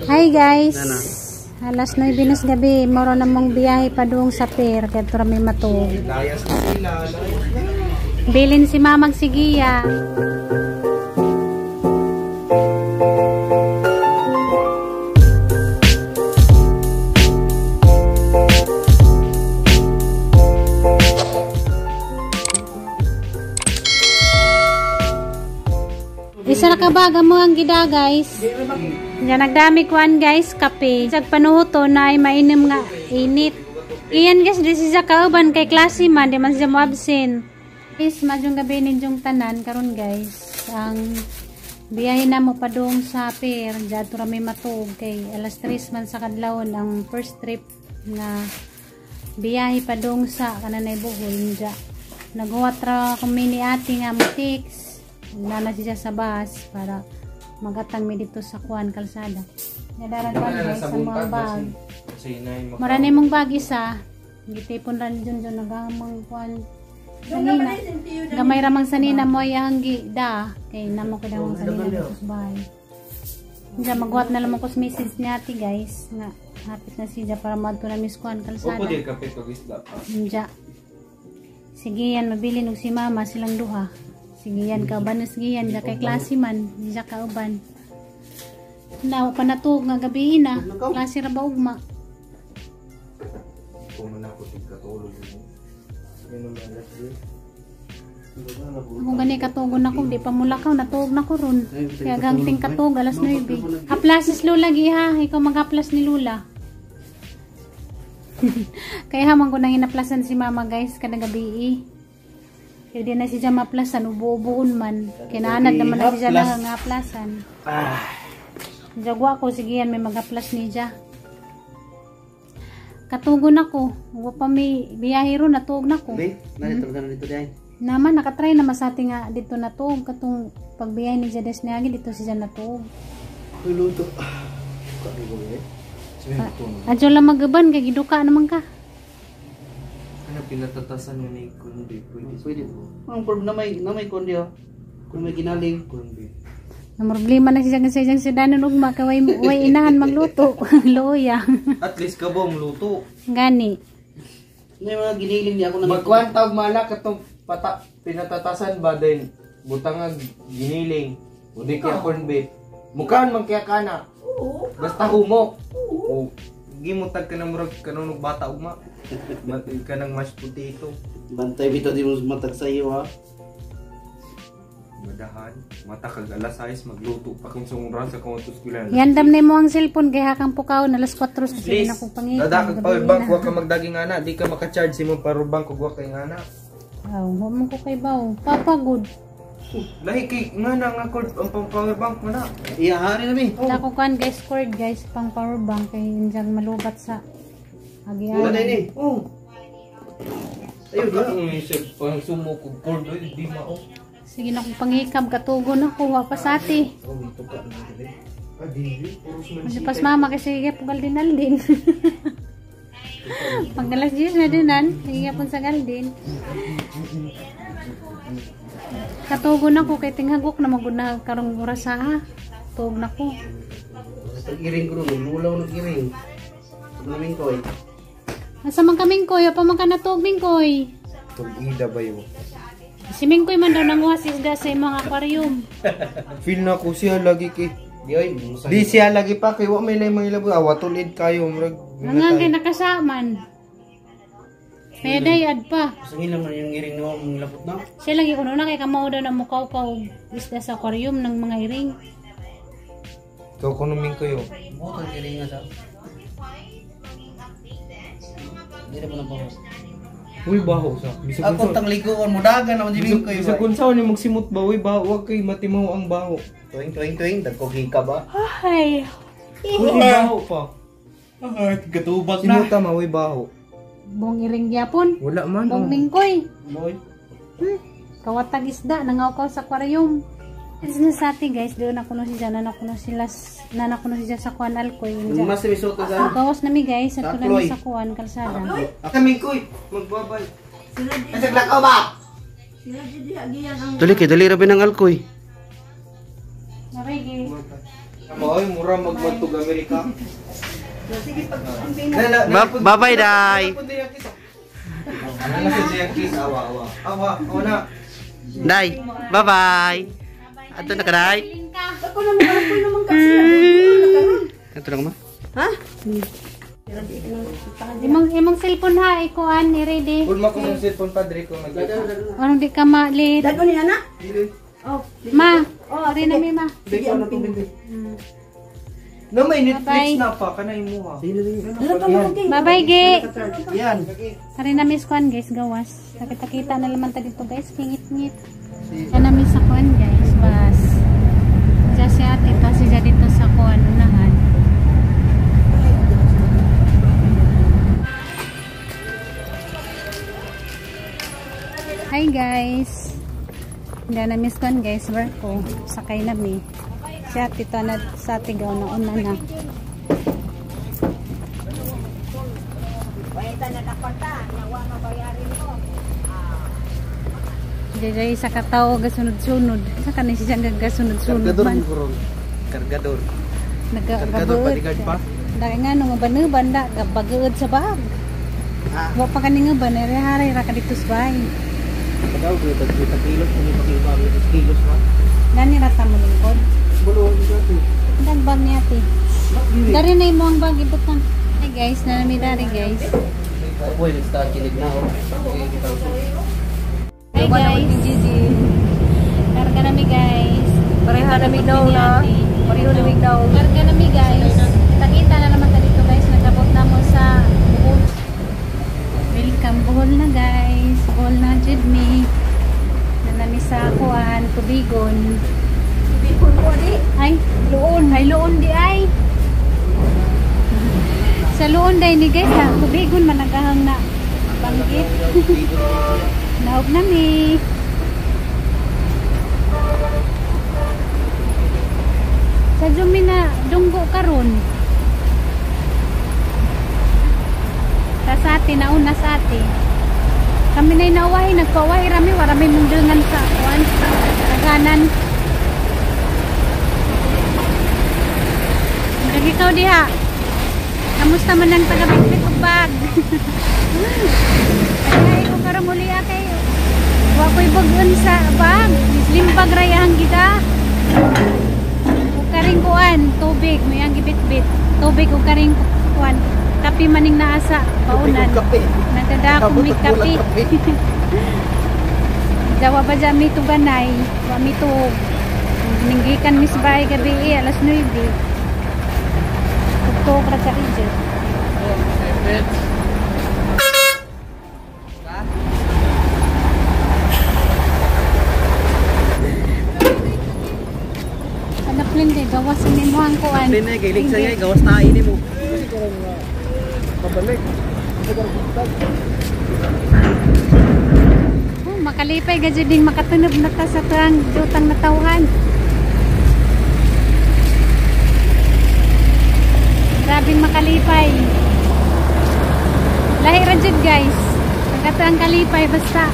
Hi guys. Alas 9 nas gabi, moro na mong biyahe pa doong sa pier kay tura may matug. Bilin si Mamang Sigiya. Isa na kabaga mo ang gida guys. Diyan nagdami kuan guys, kape. Sa panuto na ay mainim nga init. Iyan guys, di siya kauban kay klase man, di man siya mo absent. Guys, madyong gabi ninyong tanan karon guys. Ang biyahe na mo pa doon sa pier, diyan tura may matug kay alas 3 man sa kadlawon ang first trip na biyahe pa doon sa kananay Bohol diyan. Naghuwat ra kami ni ate nga mutix. Nana siya sa bus para magatang mi dito sa kuan kalsada. Nadaran pa guys sa mga bag. Marami mong bag isa. Gitipon ran dyan nagamang kuan. Sanina. Gamay ramang sanina mo yanggi da. Kay namo ko daw sanina dito sa bahay. Diyan magwat na lamang ko sa message ni ate guys nga hapit na siya para madto na miss kuan kalsada. Opo di kapit og isda pa. Diyan. Sige yan mabili og si mama silang duha. Sige yan, kauban na sige yan, kay klase man, diya kauban. Na, panatog nga gabi na, klase ra ba ugma. Kung gani katugon ako, di pa mulakaw, natug na ko ron. Kaya gangting katug, alas 9. Haplasis Lula, giha, ikaw mag-haplas ni Lula. Kaya hamang ko nang inaplasan si mama guys, kada gabi kaya di na siya maplasan, ubo-ubuon man. Kinaanad naman na siya nangangaplasan. Jagwa ko, sige yan, may mag-aplas ni siya. Katugon ako. Huwag pa may biyahe ron, natug na ko. Naman, nakatry naman sa ating nga dito natug. Katong pagbiyahe ni Jades Niagi, dito siya natug. Luto. Adyo lang magaban, kaya giduka naman ka. Pinatatasan mo ni kundi Pwede. Ang problem na may kundi kung may ginaling kundi. Ang problema na siya sa danon ugma kaway way inahan magluto. Loya. At least ka ba luto? Gani. May mga giniling niya ako na Magkuhan tawag malak katong pinatatasan ba din butang giniling. O di kaya corn beef. Mukhaan man kaya kana. Basta humok. O gimutag ka ng murag kanunog bata ugma. Matay ka ng mashed potato. Bantay bito di mo matag sa iyo ha. Madahan. Mata kag alas 6 magluto pa kung sumuran sa kamotos kulan. Yandam na mo ang cellphone kay hakang pukaw na alas 4 sa sige na kong pangita. Dadakag powerbank wa ka magdaging ana, di ka maka-charge mo powerbank ug wa kay ana. Aw, wa man ko kay baw. Papagod. Lahi kay ngana nga cord ang powerbank mo na. Iya hari na mi. Dako kan guys cord guys pang power bank kay injang malubat sa agian. Wala ni. Oh. Ayun na ang isip pang sumo ko cord di mao. Sige na kong pangikab katugon ako wa pa sa ati. Oh, ito ka na dili. Dili, puros man Kasi pas mama kasi sige pugal din aldin. Pagdalas Diyos na dinan, sige pun sa galdin. Katugon ako kay tinghagok na maguna karong oras ha. Tug na ko. Iring ko ron, lulaw ng iring. Namin ko eh. Asa man kaming koy, pa man ka natug mingkoy. Tug-ida ba yun? Si Mingkoy man daw nanguha si isda sa mga aquarium. Feel na ko siya lagi kay Di di siya lagi pa kay wa may lay mga ilabo awatulid kayo murag. Nangang kay nakasaman. Peday ad pa. Sa ilang man yung iring mo mong lapot na. Siya lagi kuno na kay kamao daw na mukaw-kaw isda sa aquarium ng mga iring. Ikaw kunuming kayo. Butang iring nga sa. Di na po na po. Uy baho sa. Ako tang liguan mo dagan naman jiming ko eh. Bisa kunsaw ni magsimot ba uy baho wag kay matimaw ang baho. Tuwing dagko ka ba? Ay. Uy baho pa. Katubag na. Simuta ma uy baho. Bong iring gyapon. Wala man. Bong Mingkoy. Boy. Kawatag isda nangaw-kaw sa aquarium. It's na sa atin guys, doon ako no siya, nanak ko no siya sa kuan alkoy. Mas misoto sa. Gawas na mi guys, at ko sa kuan kalsada. Kami koy magbabay. Kasi blackout ba? Dali kay dali ra binang alkoy. Maray Kamoy, mura magmantog Amerika. Sige, pag Bye-bye, Day. Ano na siya kiss? Awa. Awa na. Day, bye-bye. Ato na ka, Day. ako naman kasi. Ato na ka, ma? Ha? Imong cellphone ha, ikuan ni ready. Ulma ko ng cellphone, Padre, kung Anong di ka malit? Dago ni anak? Oh, Ma, rin na mi ma. sige ang pin. Na may Netflix na pa, kanay mo ha. Bye-bye, Ge. Yan. Rin na miss kuan guys, gawas. Nakita-kita na naman ta dito guys, ngit-ngit. Yan na miss sa kuan guys, bas. Diya si ate, kasi siya dito sa kuan, unahan. Hi guys. Hindi na miss kuan guys, work ko. Sakay na mi. Siya tito na sa tigaw na una na. Jadi sa kataw gasunod-sunod. Sa kanay siya gasunod-sunod man. Kargador. Kargador paligad pa. Dahil nga nung mabanuban da gabageud sa bag. Wa pa kani nga banere-hare ra ka dito sa bahay. Padaw ko tag kilos ni pakiba kilos ma. Nani rata mo lingkod? Bulong dito. Dag bag ni ate. Dari na imo ang bag ibutan. Hi guys, nanami dari guys. Boy, nagstart kilig na ako. Hi guys. Karga nami guys. Pareha nami daw na. Pareho nami daw. Karga nami guys. Kita na naman ta dito guys. Nagabot na mo sa Bohol. Welcome Bohol na guys. Bohol na jud mi. Nanami sa kuan, Tubigon. Bikon ko di. Ay, luon. Ay, luon di ay. Sa luon day ni guys ha. Tubigon man nagahang na banggit. Naog na mi. Sa Jumi na dunggo karon. Sa atin, nauna sa atin. Kami na inawahi, nagpawahi rami, warami mundungan sa kuan, kaganan. Lagi ikaw diha. Kamusta man ang taga-bitbit o bag? Kaya ko karong uli kay wa ko'y bagun sa bag. Limbag rayang gida. O karing kuan, tubig, may ang gibit-bit. Tubig o karing kuan. Kapi maning naasa, paunan. Nagdadakong may kapi. Jawa ba dyan may tuganay? Wa may tug. Ninggikan mis bahay gabi alas 9. Tugtog ra ka ije. Ano plan de gawas ni mo ang kuan. Hindi giling sa ngay gawas na ini mo. Pabalik. Oh, makalipay ga jud ding makatunob na ta sa tuang jutang natawhan. Grabing makalipay. Lahi ra jud guys. Magkatuang kalipay basta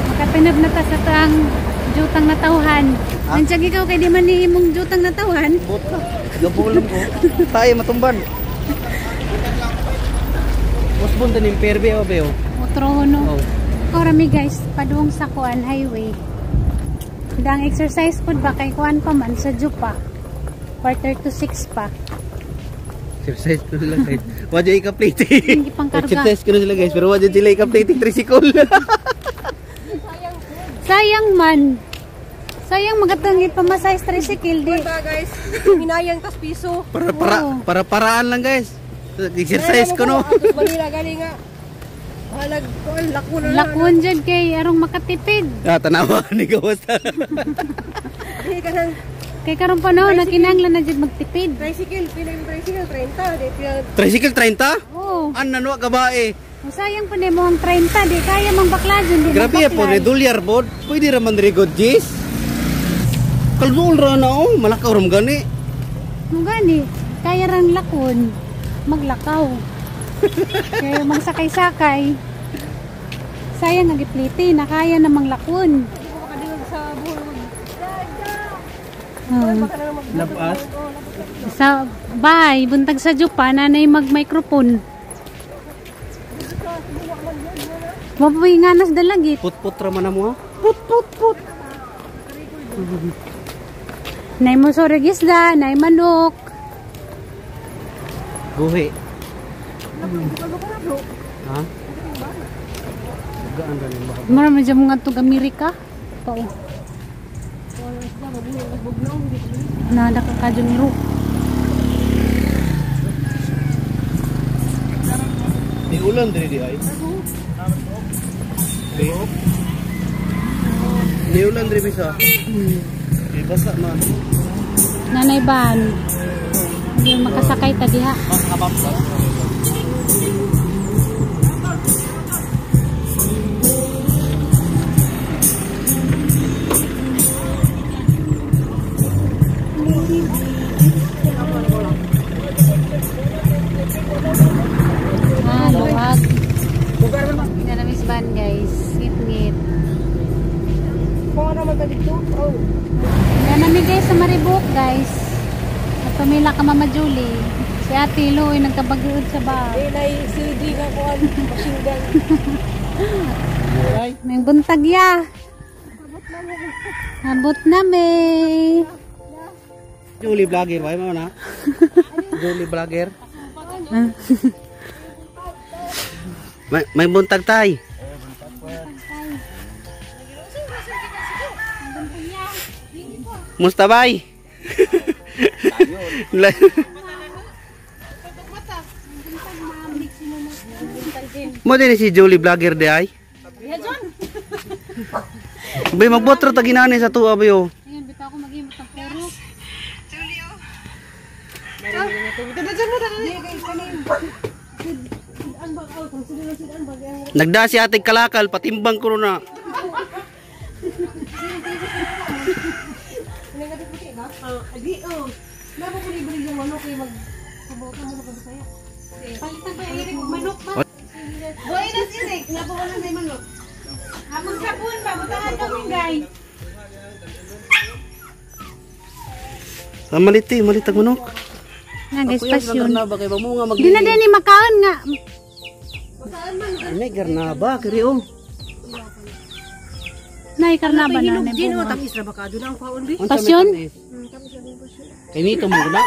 makatunob na ta sa tuang jutang natawhan. Nandiyan ikaw kay di man ni imong jutang natawhan. Bota. Gapulam ko. Tayo matumban. Musbon tanim perbe o beo. Otro no. Karami guys, padung sa kuan highway. Dang exercise pud ba kay kuan pa man sa Jupa. 5:45 pa. Exercise ko sila guys. Wajay ika-plating. Hindi pang karga. Exercise ko sila guys, pero wajay sila ika-plating tricycle. Sayang man. Sayang magatang ipamasay sa tricycle di. Guys, hinayang tas piso. Para paraan lang guys. Exercise ko no. Manila galing nga. Halag ko lakon na. Lakuan dyan kay arong makatipid. Tanawa ni gawas. Di ka nang Kay karong panahon na kinahanglan na dyan magtipid. tricycle, pila yung tricycle 30, di pila. Tricycle 30? Oo. Ano ka ba eh? Sayang pa ni mo ang 30, di kaya mang bakla dyan. Di Grabe po, redulyar po. Pwede raman rigod, Jis. Kalbuol ra na oh, malakaw ram gani. Nung gani, kaya rang lakon, maglakaw. Kaya magsakay-sakay. Sayang nagipliti, na kaya namang lakon. Labas. Sa bahay, buntag sa Jupa, nanay mag-microphone. Wapoy nga nas dalagit. Put-put raman na mo ha? Put. Nay mo sorgisda, nay manok. Guhi. Ha? Gaan rin ba? Marami dyan mga itong Amerika. Pao. Nada ka kadyo ni Ru. Di ulan diri di ay. Di ulan diri bisa. Di basa man. Nanay ban. Hindi makasakay ta diha. Luwag. Hindi na miss ban guys. Ngit-ngit. Yan namin guys sa Maribok guys. At pumila ka Mama Julie. Si Ate Loy nagkabagiod sa bahay. Si Di nga ko ang masinggan. May buntag ya. Abot na may. Julie vlogger ba mo na? Julie vlogger. May buntag tay. Musta bay? Mo din si Julie vlogger de ay. Bay magbotro ta ginani sa tuwa bayo. Ayun, bitaw ko mag-imot ng puro. Nagda si ating kalakal patimbang ko na. Palitan ko yung iring manok ba? Boy, nas irik. Napawalan na yung manok. Among sabon ba? Mutahan ka mong guys. Malitag manok. Nga guys, pasyon. Ba kay mo nga mag. Di na din ni makaon nga. May garnaba kiri oh. Nay karnaba na nay Gino, bunga. tamis na baka doon ang paon bi. Pasyon? Kay nito mo guna.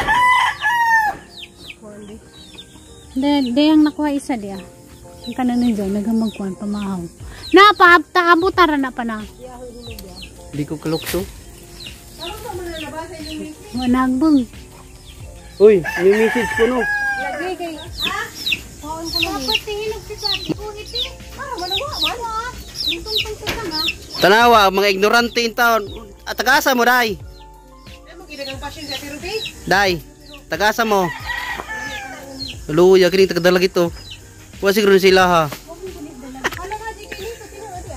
De ang nakuha isa dia. Ang kanan ninyo nagamagkuan pamahaw. Na paabta abutara na pa na. Di ko kalukso. Wa nagbung. Uy, may message ko no. Lagi kay paon ko lang. Dapat hinog si Sati ko iti. Manawa. Tungtong sa nga. Tanawa mga ignorante in town. At tagasa mo dai. Mo gidagang pasyon sa pero bi. Dai. Tagasa mo. Luya kini tagadalag ito. Wa siguro sila ha. Ano nga di kini sa tino adi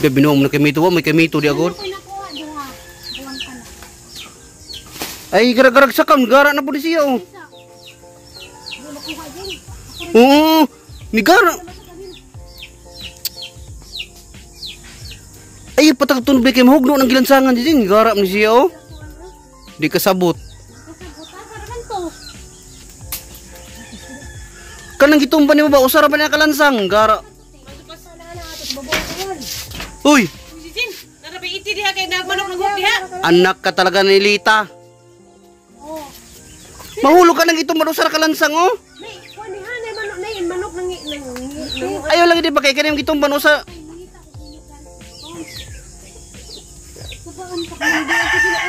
ah. Binom na kami tuwa, may kami to di agad. Ako nakuha duha. Buwan ka na. Ay garag-garag sa kam, gara na po di siya oh. Nakuha din. Oo, ni gara. Ay patakton ba kay mahugno ng gilansangan din, gara ni siya oh. Di kasabot. Kanang gitumba ni mo ba usara ba na kalansang, gara. Uy, Jin, narabi iti diha kay nagmanok ng hug diha. anak ka talaga ni Lita. Mahulog ka nang itumba usara kalansang oh. Nay, kuan ni hanay manok nay manok nang Ayaw lang di ba kay kanang gitumba usa.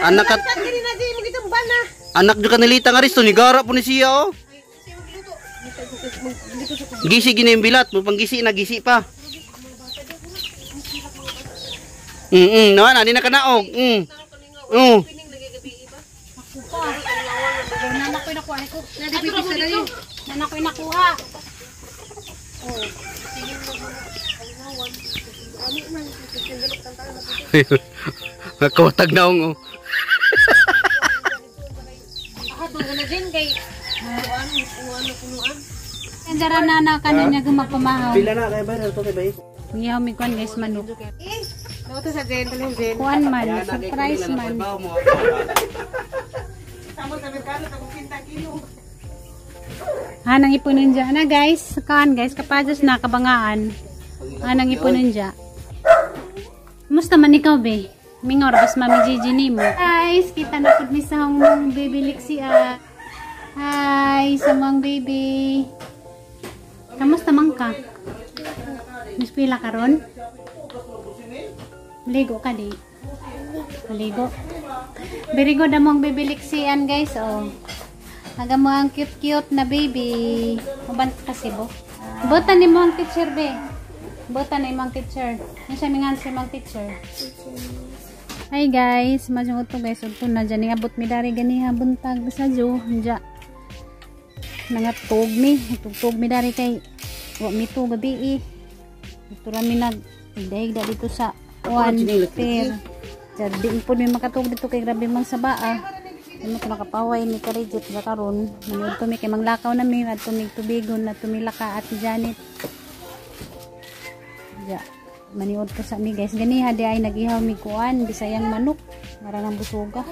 Anak ka kini na di mo gitong bana. anak jud ka ni Lita nga risto ni gara po ni siya oh. Gisi gini yung bilat, mo pang gisi na gisi pa. Naman, hindi na kanaog. Nanak ko'y nakuha ko. Nanak ko'y nakuha. Nakawatag na akong oh. Ako na din kay punuan. Ang dara na kanin niya gumapamahaw. Pila na kay bayar to kay bay. Ngiyaw mi kon guys manok. Ito sa Jen, tuloy Jen. Kuan man, surprise man. Tama sa merkado, sa kukinta kilo. Anang ipunin dyan na guys. Kaan guys, kapadas na kabangaan. Anang ipunin dyan. Kumusta man ikaw be? Mingor, bas mami Gigi ni mo. Guys, kita na po ni sa mong baby Lixia. Hi, sa mong baby. Kamusta man ka? Miss pila ka ron? Maligo ka di? Maligo. Very good among baby Lixian guys. Oh. Aga mo ang cute-cute na baby. Mabant kasi bo. Butan ni mo ang teacher be. Butan ni mo ang teacher. Ano siya mingan si mang teacher? Hi guys, majung ito guys. Ito na dyan. Iabot mi dari ganiha buntag sa jo. Dya. Nangatog mi. Tugtog mi dari kay wa mi to gabi eh. Ito rami nag-higda dito sa one pair. Jadi po may makatog dito kay grabe mang sabaa. Ano ko nakapaway ni Karigit sa karon. Nanood to mi kay manglakaw na mi at tumig tubigon na tumilaka at Janet. Ja, maniod ko sa mi guys. Ganiha di ay nagihaw mi kuan bisayang manok. Marang busuga.